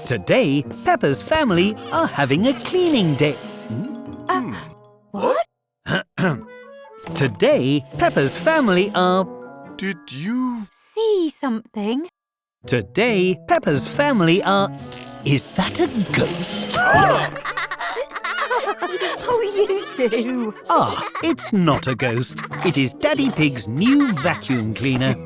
Today, Peppa's family are having a cleaning day. What? Today, Peppa's family are... Did you... See something? Today, Peppa's family are... Is that a ghost? Oh, you two. It's not a ghost. It is Daddy Pig's new vacuum cleaner.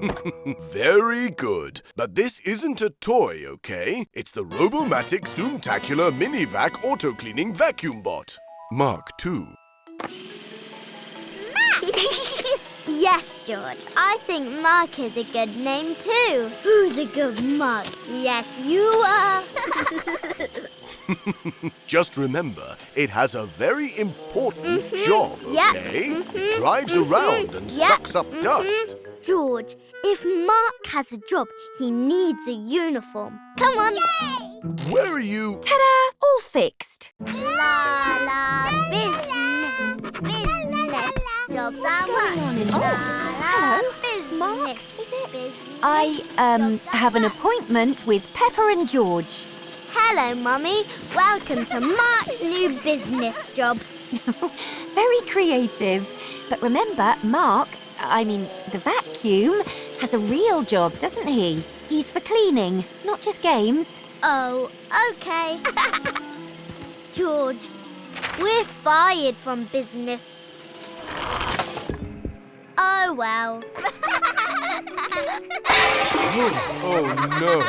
Very good. But this isn't a toy, OK? It's the Robomatic Zoomtacular Mini-Vac Auto-Cleaning Vacuum Bot. Mark II. Yes, George. I think Mark is a good name too. Who's a good Mark? Yes, you are. Just remember, it has a very important job, Yep. OK? It drives around and sucks up dust. George, if Mark has a job, he needs a uniform. Come on. Yay! Where are you? Ta-da! All fixed. La la business. Jobs are one. Hello. Mark, is it? I have an appointment with Peppa and George. Hello, Mummy. Welcome to Mark's new business job. Very creative. But remember, Mark, the vacuum, has a real job, doesn't he? He's for cleaning, not just games. Oh, okay. George, we're fired from business. Oh, well. Oh, no.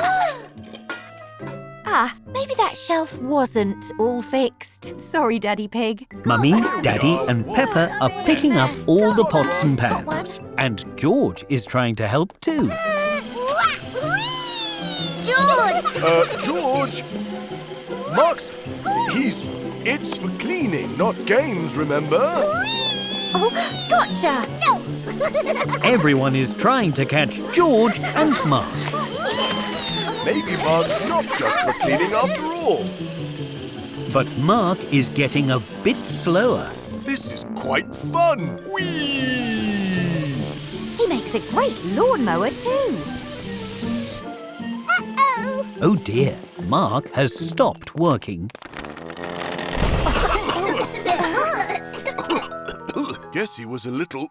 Maybe that shelf wasn't all fixed. Sorry, Daddy Pig. Mummy, Daddy and Peppa are picking up all the pots and pans. And George is trying to help too. George! George! It's for cleaning, not games, remember? Oh, gotcha! No! Everyone is trying to catch George and Mark. Maybe Mark's not just for cleaning after all. But Mark is getting a bit slower. This is quite fun. Whee! He makes a great lawnmower too. Uh-oh! Oh dear, Mark has stopped working. Guess he was a little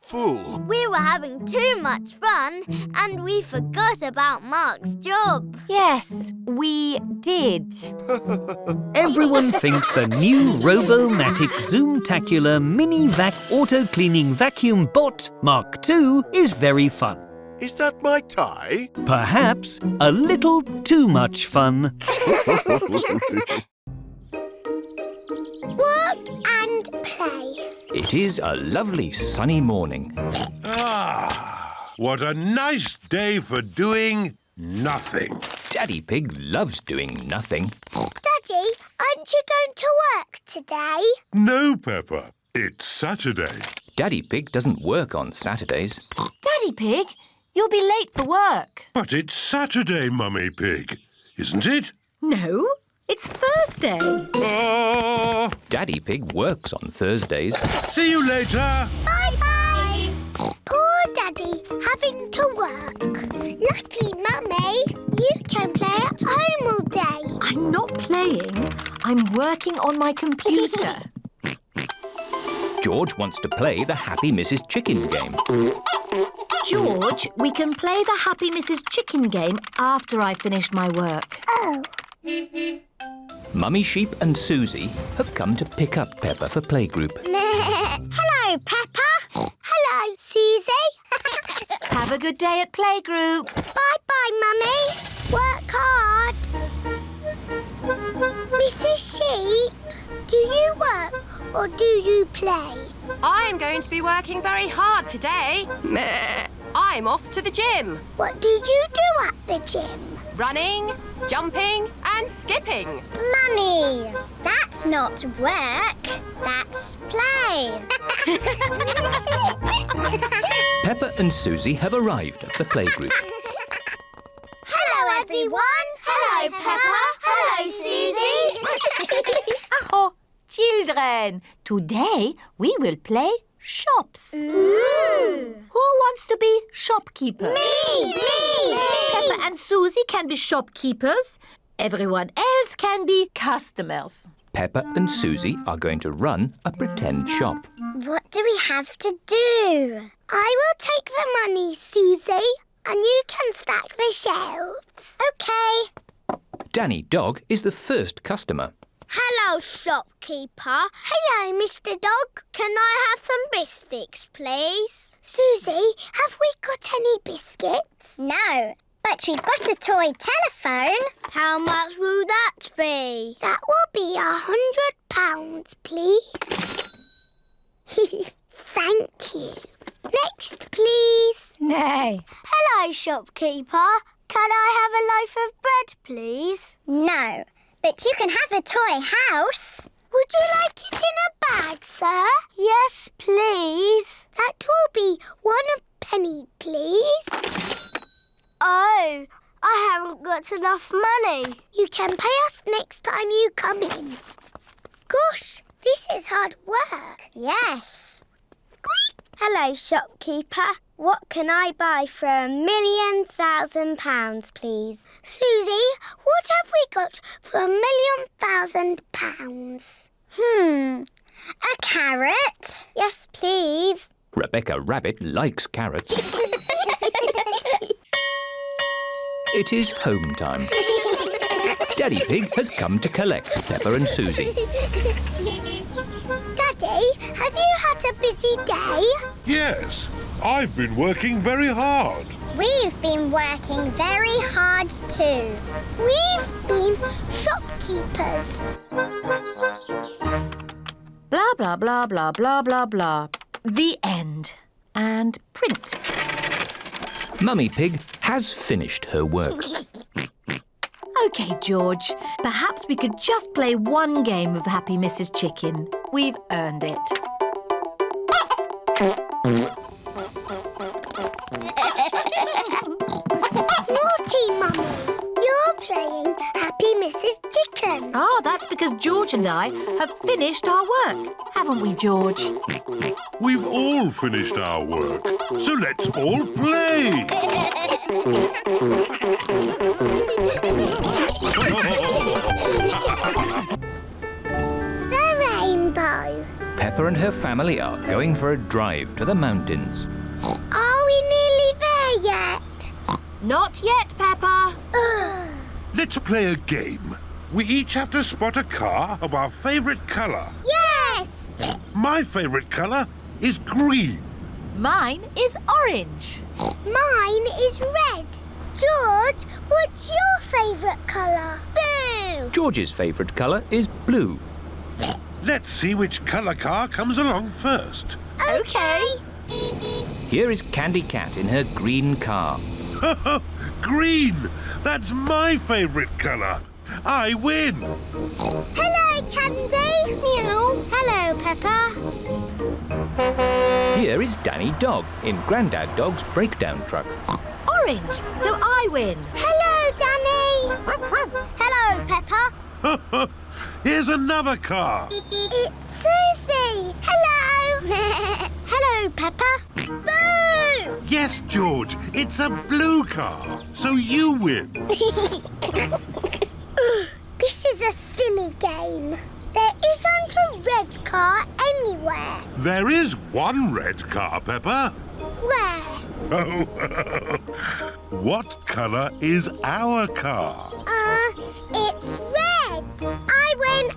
full. We were having too much fun and we forgot about Mark's job. Yes, we did. Everyone thinks the new Robomatic Zoomtacular Mini-Vac Auto-Cleaning Vacuum Bot Mark II is very fun. Is that my tie? Perhaps a little too much fun. Work and play. It is a lovely sunny morning. What a nice day for doing nothing. Daddy Pig loves doing nothing. Daddy, aren't you going to work today? No, Peppa. It's Saturday. Daddy Pig doesn't work on Saturdays. Daddy Pig, you'll be late for work. But it's Saturday, Mummy Pig, isn't it? No, it's Thursday. Daddy Pig works on Thursdays. See you later. Bye-bye. Poor Daddy having to work. Lucky Mummy, you can play at home all day. I'm not playing. I'm working on my computer. George wants to play the Happy Mrs. Chicken game. George, we can play the Happy Mrs. Chicken game after I've finished my work. Oh. Mummy Sheep and Susie have come to pick up Peppa for playgroup. Hello, Peppa. Hello, Susie. Have a good day at playgroup. Bye-bye, Mummy. Work hard. Mrs. Sheep, do you work or do you play? I'm going to be working very hard today. I'm off to the gym. What do you do at the gym? Running, jumping and skipping. Mummy, that's not work. That's play. Peppa and Susie have arrived at the playgroup. Hello, everyone. Hello, Peppa. Hello, Susie. Oh, children, today we will play shops. Ooh. Who wants to be shopkeeper? Me. Peppa and Susie can be shopkeepers. Everyone else can be customers. Peppa and Susie are going to run a pretend shop. What do we have to do? I will take the money, Susie, and you can stack the shelves. OK. Danny Dog is the first customer. Hello, shopkeeper. Hello, Mr. Dog. Can I have some biscuits, please? Susie, have we got any biscuits? No, but we've got a toy telephone. How much will that be? That will be £100, please. Thank you. Next, please. No. Hello, shopkeeper. Can I have a loaf of bread, please? No, but you can have a toy house. Would you like it in a bag, sir? Yes, please. That will be £1, please. Oh, I haven't got enough money. You can pay us next time you come in. Gosh, this is hard work. Yes. Squeak. Hello, shopkeeper. What can I buy for £1,000,000, please? Susie, what have we got for £1,000,000? A carrot? Yes, please. Rebecca Rabbit likes carrots. It is home time. Daddy Pig has come to collect Peppa and Susie. Daddy, have you had a busy day? Yes, I've been working very hard. We've been working very hard too. We've been shopkeepers. Blah, blah, blah, blah, blah, blah, blah. The end. And print. Mummy Pig has finished her work. OK, George. Perhaps we could just play one game of Happy Mrs. Chicken. We've earned it. Naughty, Mummy. You're playing Happy Mrs. Chicken. Ah, that's because George and I have finished our work. Haven't we, George? We've all finished our work, so let's all play. The rainbow. Peppa and her family are going for a drive to the mountains. Are we nearly there yet? Not yet, Peppa. Let's play a game. We each have to spot a car of our favourite colour. Yes! My favourite colour is green. Mine is orange. Mine is red. George, what's your favourite colour? Blue! George's favourite colour is blue. Let's see which colour car comes along first. OK. Here is Candy Cat in her green car. Green! That's my favourite colour. I win. Hello, Candy. Meow. Hello, Peppa. Here is Danny Dog in Grandad Dog's breakdown truck. Orange, so I win. Hello, Danny. Hello, Peppa. Here's another car. It's Susie. Hello. Hello, Peppa. Boo! Yes, George, it's a blue car, so you win. This is a silly game. There isn't a red car anywhere. There is one red car, Peppa. Where? Oh, what colour is our car? It's red. I win.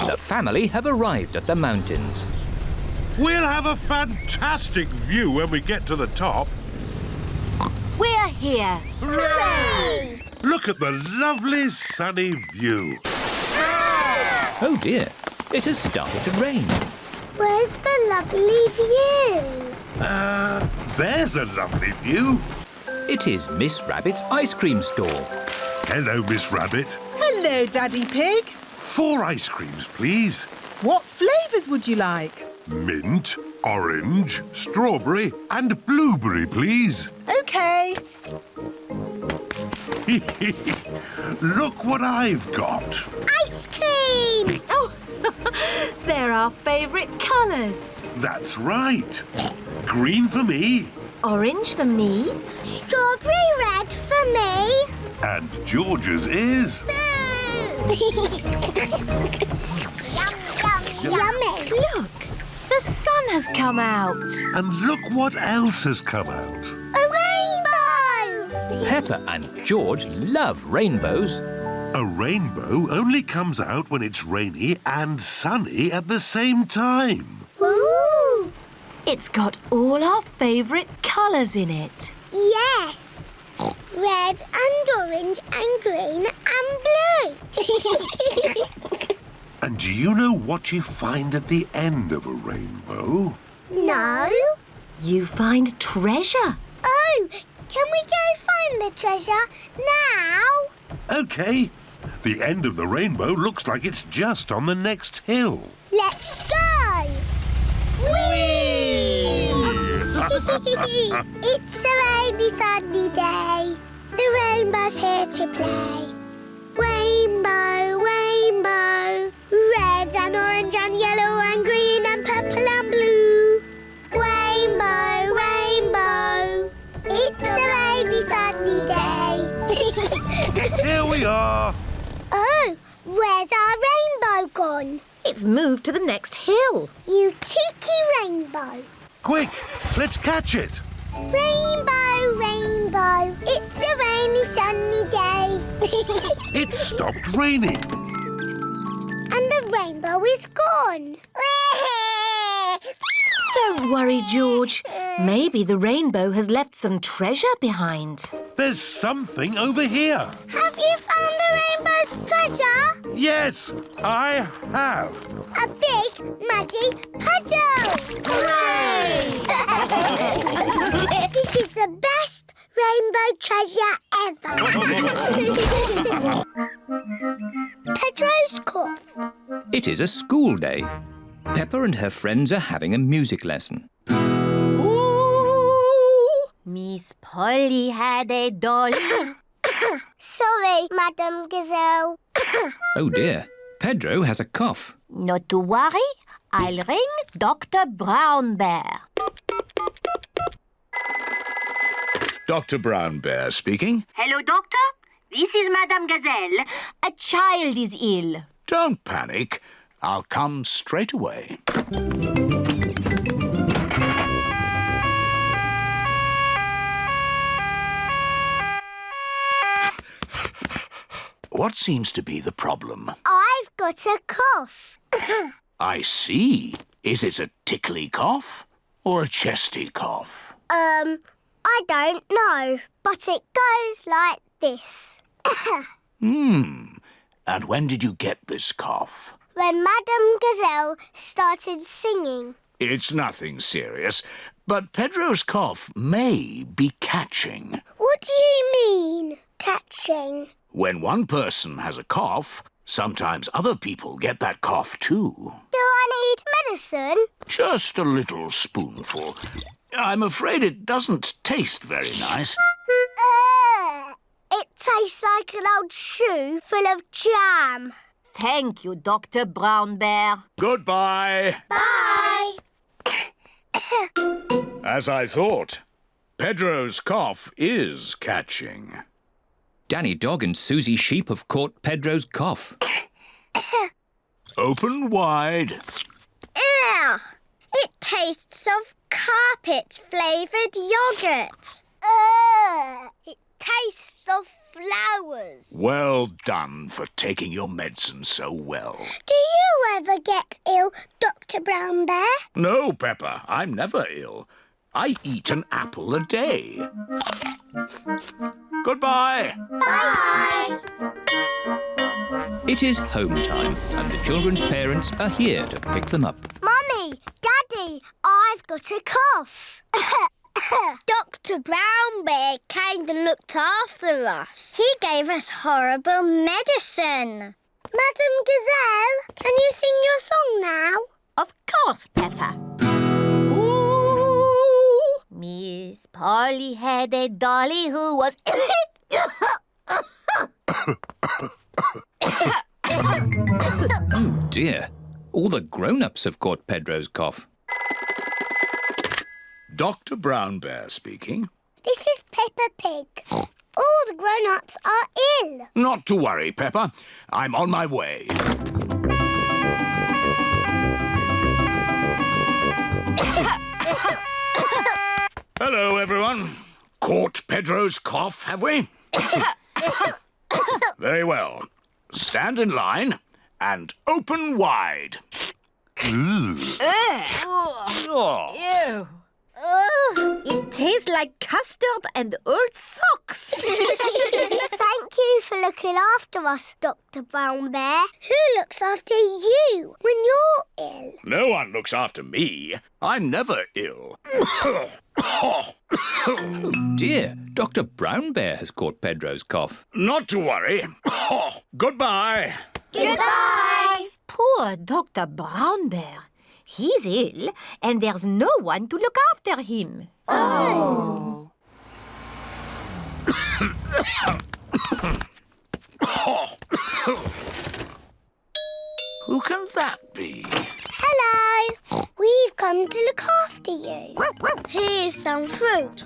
The family have arrived at the mountains. We'll have a fantastic view when we get to the top. We're here. Hooray! Look at the lovely sunny view. Oh dear, it has started to rain. Where's the lovely view? There's a lovely view. It is Miss Rabbit's ice cream store. Hello, Miss Rabbit. Hello, Daddy Pig. 4 ice creams, please. What flavours would you like? Mint, orange, strawberry and blueberry, please. OK. Look what I've got. Ice cream! Oh, they're our favourite colours. That's right. Green for me. Orange for me. Strawberry red red for me. And George's is... Yummy. Look, the sun has come out. And look what else has come out. A rainbow. Peppa and George love rainbows. A rainbow only comes out when it's rainy and sunny at the same time. Ooh. It's got all our favourite colours in it. Yes. Red and orange and green and blue. And do you know what you find at the end of a rainbow? No. You find treasure. Oh, can we go find the treasure now? OK. The end of the rainbow looks like it's just on the next hill. Let's go! Whee! It's a rainy, sunny day. The rainbow's here to play. Rainbow, rainbow, red and orange and yellow and green and purple and blue. Rainbow, rainbow, it's a rainy, sunny day. Here we are. Oh, where's our rainbow gone? It's moved to the next hill. You cheeky rainbow. Quick, let's catch it. Rainbow, rainbow, it's a rainy, sunny day. It stopped raining. And the rainbow is gone. Don't worry, George. Maybe the rainbow has left some treasure behind. There's something over here. Have you found the rainbow's treasure? Yes, I have. A big, muddy puddle! Hooray! This is the best rainbow treasure ever. Pedro's cough. It is a school day. Peppa and her friends are having a music lesson. Ooh! Miss Polly had a doll. Sorry, Madam Gazelle. Oh dear, Pedro has a cough. Not to worry, I'll ring Dr. Brown Bear. Dr. Brown Bear speaking. Hello, Doctor. This is Madame Gazelle. A child is ill. Don't panic. I'll come straight away. What seems to be the problem? I've got a cough. I see. Is it a tickly cough or a chesty cough? I don't know, but it goes like this. And when did you get this cough? When Madame Gazelle started singing. It's nothing serious, but Pedro's cough may be catching. What do you mean, catching? When one person has a cough, sometimes other people get that cough too. Do I need medicine? Just a little spoonful. I'm afraid it doesn't taste very nice. It tastes like an old shoe full of jam. Thank you, Dr. Brown Bear. Goodbye. Bye. As I thought, Pedro's cough is catching. Danny Dog and Susie Sheep have caught Pedro's cough. Open wide. Ugh. It tastes of carpet-flavoured yoghurt. It tastes of flowers. Well done for taking your medicine so well. Do you ever get ill, Dr. Brown Bear? No, Peppa, I'm never ill. I eat an apple a day. Goodbye. Bye. It is home time, and the children's parents are here to pick them up. Mummy, Daddy, I've got a cough. Dr. Brown Bear came and looked after us. He gave us horrible medicine. Madam Gazelle, can you sing your song now? Of course, Peppa. Ooh, Miss Polly had a dolly who was... Oh dear, all the grown-ups have caught Pedro's cough. Dr. Brown Bear speaking. This is Peppa Pig. All the grown-ups are ill. Not to worry, Peppa. I'm on my way. Hello, everyone. Caught Pedro's cough, have we? Very well. Stand in line and open wide. Ew. It tastes like custard and old socks. Thank you for looking after us, Dr. Brown Bear. Who looks after you when you're ill? No one looks after me. I'm never ill. Oh dear, Dr. Brown Bear has caught Pedro's cough. Not to worry. Goodbye. Goodbye. Poor Dr. Brown Bear. He's ill and there's no one to look after him. Oh. Who can that be? Hello. We've come to look after you. Here's some fruit.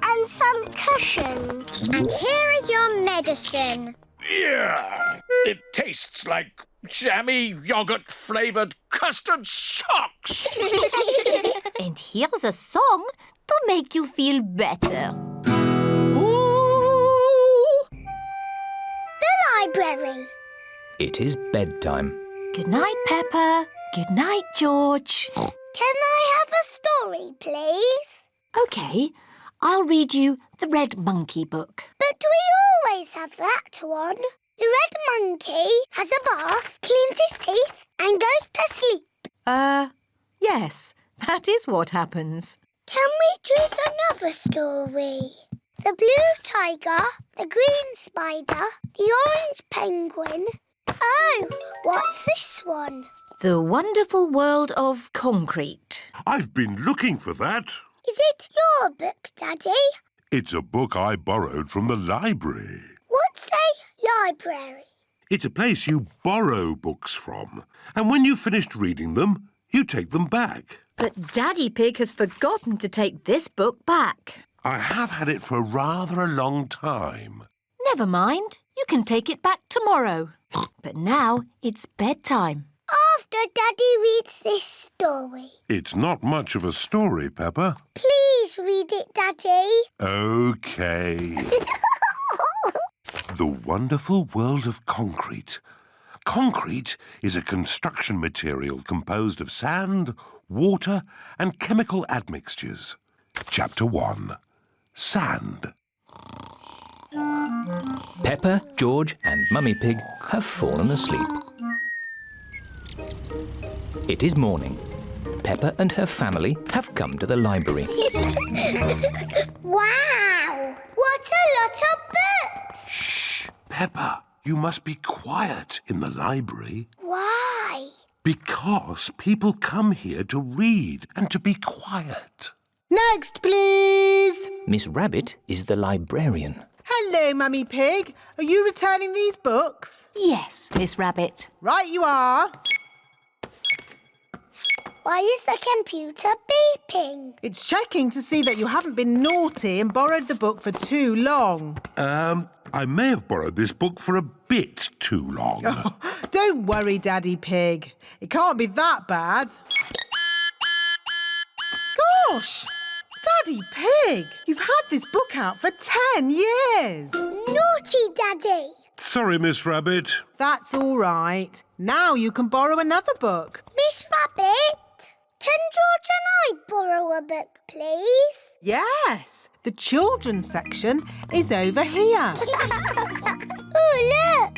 And some cushions. And here is your medicine. Yeah, it tastes like jammy yogurt-flavoured custard socks. And here's a song to make you feel better. The library. It is bedtime. Good night, Peppa. Good night, George. Can I have a story, please? OK, I'll read you the Red Monkey book. But we always have that one. The red monkey has a bath, cleans his teeth and goes to sleep. Yes, that is what happens. Can we choose another story? The blue tiger, the green spider, the orange penguin. Oh, what's this one? The Wonderful World of Concrete. I've been looking for that. Is it your book, Daddy? It's a book I borrowed from the library. What's a library? It's a place you borrow books from. And when you've finished reading them, you take them back. But Daddy Pig has forgotten to take this book back. I have had it for rather a long time. Never mind. You can take it back tomorrow. But now it's bedtime. After Daddy reads this story. It's not much of a story, Peppa. Please read it, Daddy. OK. The Wonderful World of Concrete. Concrete is a construction material composed of sand, water and chemical admixtures. Chapter 1. Sand. Peppa, George and Mummy Pig have fallen asleep. It is morning. Peppa and her family have come to the library. Wow! What a lot of books! Shh! Peppa, you must be quiet in the library. Why? Because people come here to read and to be quiet. Next, please. Miss Rabbit is the librarian. Hello, Mummy Pig. Are you returning these books? Yes, Miss Rabbit. Right you are. Why is the computer beeping? It's checking to see that you haven't been naughty and borrowed the book for too long. I may have borrowed this book for a bit too long. Oh, don't worry, Daddy Pig. It can't be that bad. Gosh! Daddy Pig, you've had this book out for 10 years. Naughty Daddy. Sorry, Miss Rabbit. That's all right. Now you can borrow another book. Miss Rabbit, can George and I borrow a book, please? Yes, the children's section is over here. Oh, look!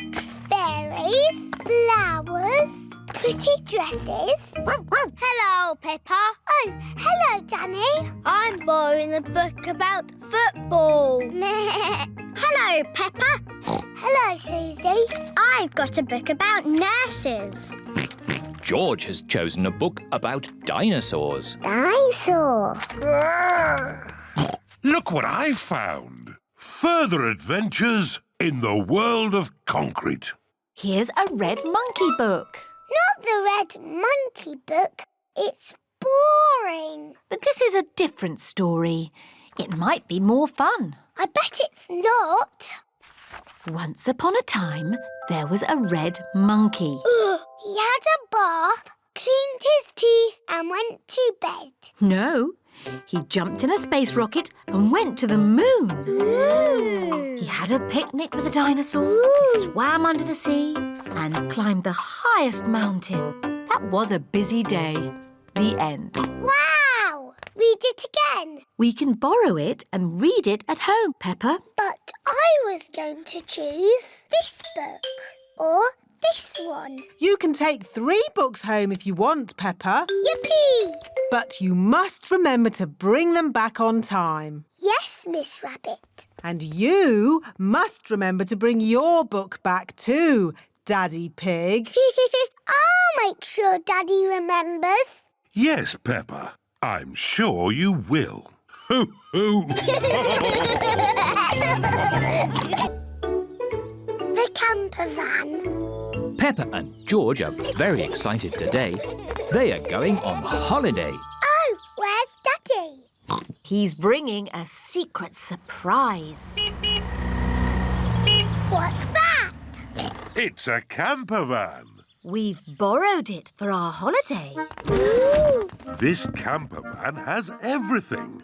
Berries, flowers, pretty dresses. Hello, Peppa. Oh, hello, Danny. I'm borrowing a book about football. Hello, Peppa. Hello, Susie. I've got a book about nurses. George has chosen a book about dinosaurs. Dinosaur. Look what I found. Further adventures in the world of concrete. Here's a Red Monkey book. Not the Red Monkey book. It's boring. But this is a different story. It might be more fun. I bet it's not. Once upon a time, there was a red monkey. He had a bath, cleaned his teeth and went to bed. No, he jumped in a space rocket and went to the moon. Ooh. He had a picnic with a dinosaur, he swam under the sea and climbed the highest mountain. That was a busy day. The end. Wow! Read it again. We can borrow it and read it at home, Peppa. But I was going to choose this book or this one. You can take 3 books home if you want, Peppa. Yippee! But you must remember to bring them back on time. Yes, Miss Rabbit. And you must remember to bring your book back too, Daddy Pig. I'll make sure Daddy remembers. Yes, Peppa. I'm sure you will. Hoo hoo! The camper van. Peppa and George are very excited today. They are going on holiday. Oh, where's Daddy? He's bringing a secret surprise. What's that? It's a camper van. We've borrowed it for our holiday. Ooh. This camper van has everything.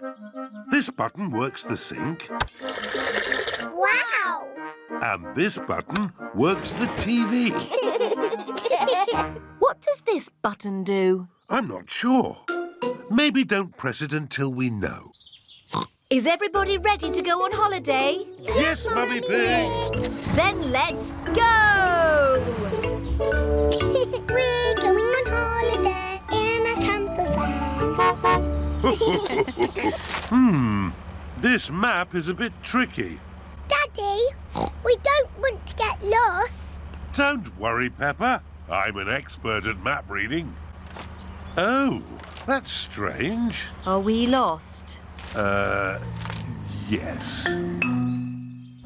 This button works the sink, Wow! and this button works the TV. What does this button do? I'm not sure. Maybe don't press it until we know. Is everybody ready to go on holiday? Yes, Mummy Pig! Then let's go! We're going on holiday in a camper van. This map is a bit tricky. Daddy, we don't want to get lost. Don't worry, Peppa. I'm an expert at map reading. Oh, that's strange. Are we lost? Yes.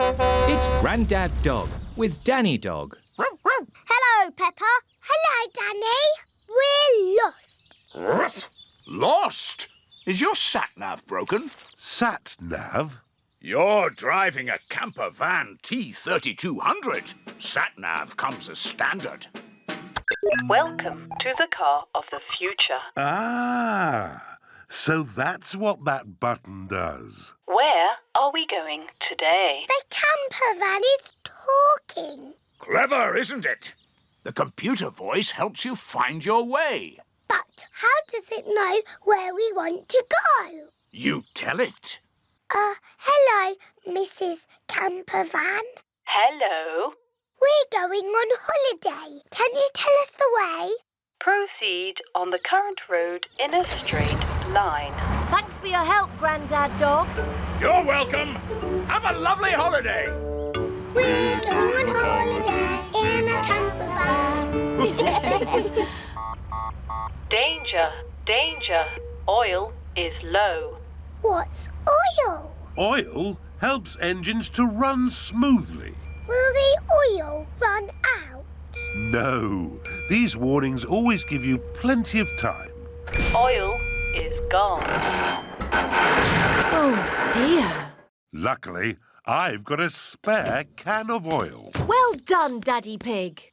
It's Grandad Dog with Danny Dog. Hello, Peppa. Hello, Danny. We're lost. Lost? Is your sat-nav broken? Sat-nav? You're driving a camper van T3200. Sat-nav comes as standard. Welcome to the car of the future. Ah, so that's what that button does. Where are we going today? The camper van is talking. Clever, isn't it? The computer voice helps you find your way. But how does it know where we want to go? You tell it. Hello, Mrs. Camper Van. Hello. We're going on holiday. Can you tell us the way? Proceed on the current road in a straight line. Thanks for your help, Grandad Dog. You're welcome. Have a lovely holiday. We're going on holiday in a camper van. Danger, danger. Oil is low. What's oil? Oil helps engines to run smoothly. Will the oil run out? No, these warnings always give you plenty of time. Oil is gone. Oh, dear. Luckily, I've got a spare can of oil. Well done, Daddy Pig.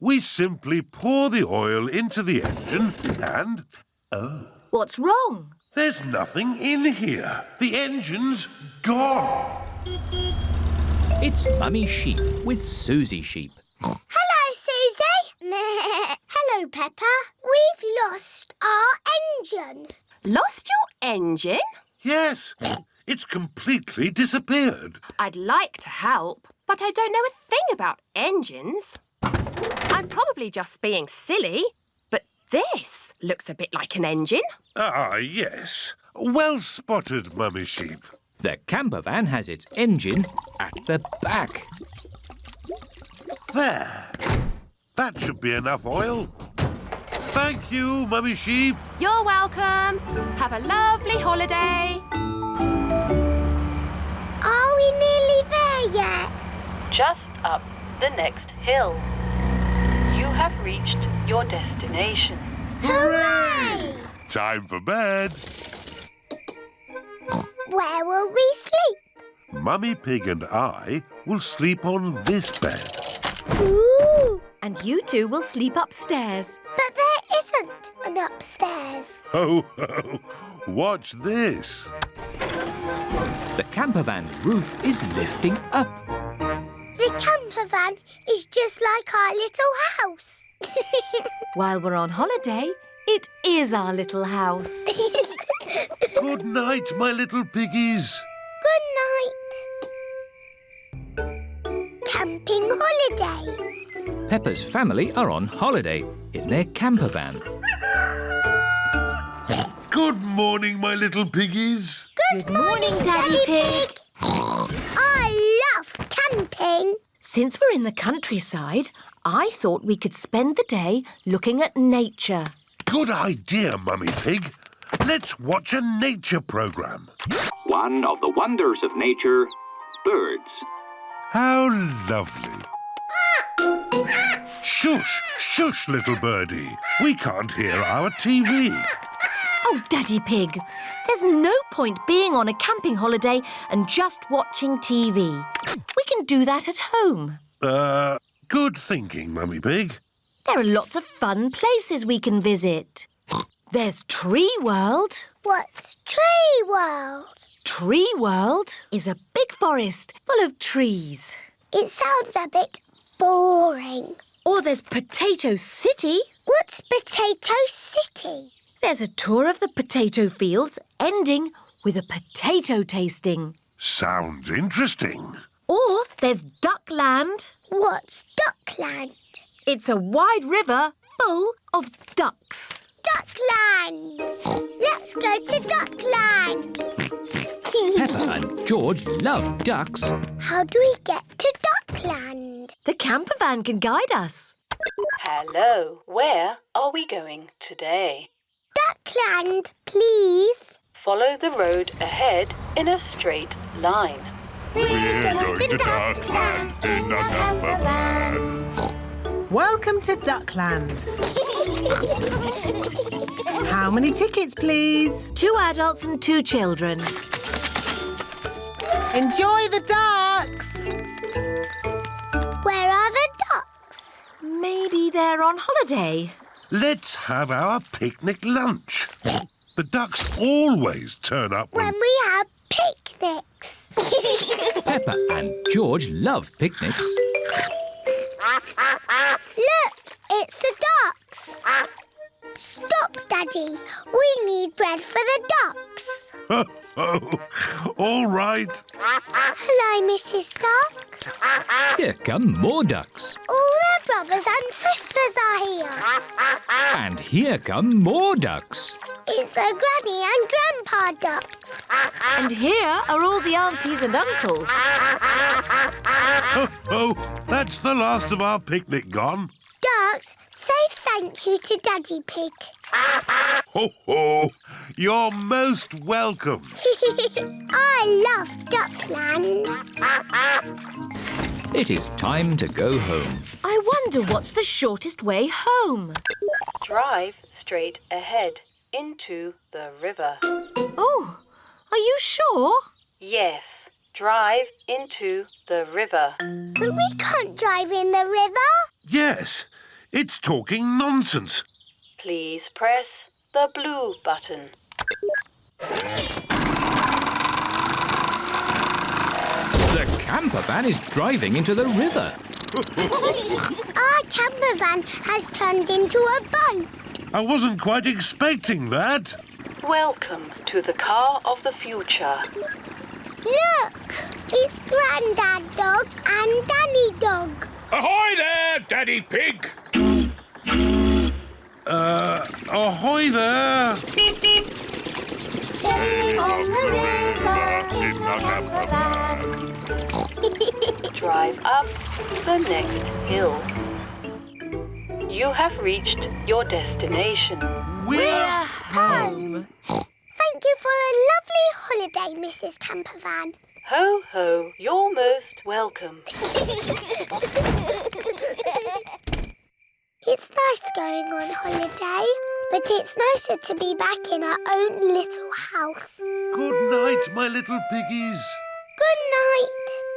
We simply pour the oil into the engine and... Oh, What's wrong? there's nothing in here. The engine's gone. It's Mummy Sheep with Susie Sheep. Hello, Susie. Hello, Peppa. We've lost our engine. Lost your engine? Yes, it's completely disappeared. I'd like to help, but I don't know a thing about engines. I'm probably just being silly, but this looks a bit like an engine. Ah, yes. Well spotted, Mummy Sheep. The camper van has its engine at the back. There. That should be enough oil. Thank you, Mummy Sheep. You're welcome. Have a lovely holiday. Are we nearly there yet? Just up the next hill. You have reached your destination. Hooray! Time for bed. Where will we sleep? Mummy Pig and I will sleep on this bed. Ooh! And you two will sleep upstairs. But there isn't an upstairs. Ho, ho! Watch this. The camper van's roof is lifting up. The camper van is just like our little house. While we're on holiday, it is our little house. Good night, my little piggies. Good night. Camping holiday. Peppa's family are on holiday in their camper van. Good morning, my little piggies. Good morning, Daddy Pig. I love camping. Since we're in the countryside, I thought we could spend the day looking at nature. Good idea, Mummy Pig. Let's watch a nature programme. One of the wonders of nature, birds. How lovely. Shush, shush, little birdie. We can't hear our TV. Oh, Daddy Pig, there's no point being on a camping holiday and just watching TV. We can do that at home. Good thinking, Mummy Pig. There are lots of fun places we can visit. There's Tree World. What's Tree World? Tree World is a big forest full of trees. It sounds a bit boring. Or there's Potato City. What's Potato City? There's a tour of the potato fields ending with a potato tasting. Sounds interesting. Or there's Duckland. What's Duckland? It's a wide river full of ducks. Duckland! Let's go to Duckland! Peppa and George love ducks. How do we get to Duckland? The camper van can guide us. Hello, where are we going today? Duckland, please. Follow the road ahead in a straight line. We're going to Duckland in a camper van. Welcome to Duckland. How many tickets, please? 2 adults and 2 children. Enjoy the ducks. Where are the ducks? Maybe they're on holiday. Let's have our picnic lunch. The ducks always turn up When we have picnics. Peppa and George love picnics. Look, it's the ducks. Stop, Daddy. We need bread for the ducks. Oh, all right. Hello, Mrs. Duck. Here come more ducks. All their brothers and sisters are here. And here come more ducks. It's the Granny and Grandpa ducks. And here are all the aunties and uncles. Oh, that's the last of our picnic gone. Ducks, say thank you to Daddy Pig. Ho, ho! You're most welcome. I love Duckland. It is time to go home. I wonder what's the shortest way home. Drive straight ahead into the river. Oh, are you sure? Yes, drive into the river. But we can't drive in the river. Yes, it's talking nonsense. Please press the blue button. The camper van is driving into the river. Our camper van has turned into a boat. I wasn't quite expecting that. Welcome to the car of the future. Look, it's Grandad Dog and Danny Dog. Ahoy there, Daddy Pig! Ahoy there. Sailing on the river in the camper van. Drive up the next hill. You have reached your destination. We're home. Thank you for a lovely holiday, Mrs. Campervan. Ho, ho, you're most welcome. It's nice going on holiday. but it's nicer to be back in our own little house. Good night, my little piggies. Good night.